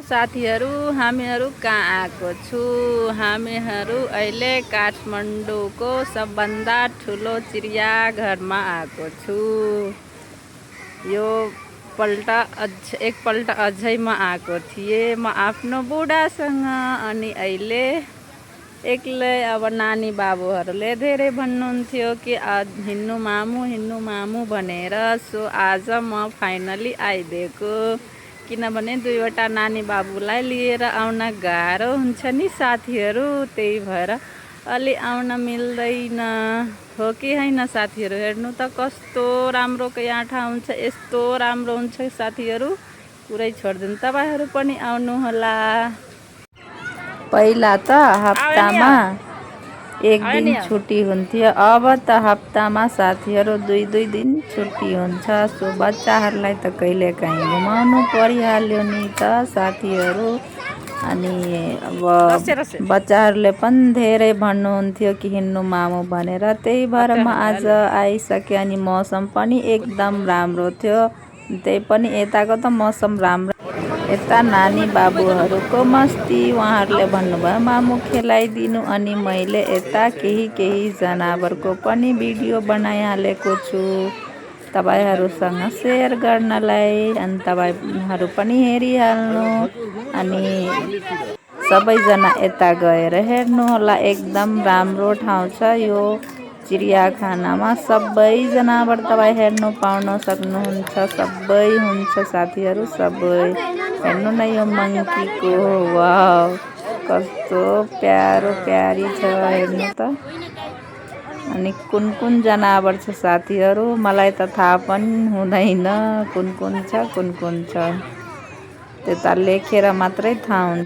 साथीहरू हामीहरू कहाँ आएको छु। हामीहरू अहिले काठमाडौँको सबभन्दा ठुलो चिडियाघरमा आएको छु। यो एकपल्ट अझै म आएको थिएँ म आफ्नो बुढासँग। अनि अहिले एक्लै अब नानी बाबुहरूले धेरै भन्नुहुन्थ्यो कि हिँड्नु मामु भनेर। सो आज म फाइनली आइदिएको, किनभने दुईवटा नानी बाबुलाई लिएर आउन गाह्रो हुन्छ नि साथीहरू। त्यही भएर अलि आउन मिल्दैन, हो कि होइन साथीहरू। हेर्नु त कस्तो राम्रो यहाँ ठाउँ हुन्छ, यस्तो राम्रो हुन्छ साथीहरू, पुरै छोडिदिनु। तपाईँहरू पनि आउनुहोला। पहिला त हप्तामा एक दिन छुट्टी हुन्थ्यो, अब त हप्तामा साथीहरू 2 दिन छुट्टी हुन्छ। सो बच्चाहरूलाई त कहिले काहीँ घुमाउनु परिहाल्यो नि त साथीहरू। अनि अब बच्चाहरूले पनि धेरै भन्नुहुन्थ्यो कि हिँड्नु मामु भनेर। त्यही भएर म आज आइसकेँ। अनि मौसम पनि एकदम राम्रो थियो, त्यही पनि यताको त मौसम राम्रो। यता नानी बाबुहरूको मस्ती, उहाँहरूले भन्नुभयो मामु खेलाइदिनु। अनि मैले यता केही जनावरको पनि भिडियो बनाइहालेको छु तपाईँहरूसँग सेयर गर्नलाई। अनि तपाईँहरू पनि हेरिहाल्नु। अनि सबैजना यता गएर हेर्नु होला, एकदम राम्रो ठाउँ छ यो चिडियाखानामा। सबै जनावर तपाईँ हेर्नु पाउन सक्नुहुन्छ, सबै हुन्छ साथीहरू, सबै। हेर्नु न यो मङ्कीको, वाउ कस्तो प्यारी छ, हेर्नु त। अनि कुन जनावर छ साथीहरू, मलाई त थाहा पनि हुँदैन कुन छ। त्यो त लेखेर मात्रै थाहा हुन्छ।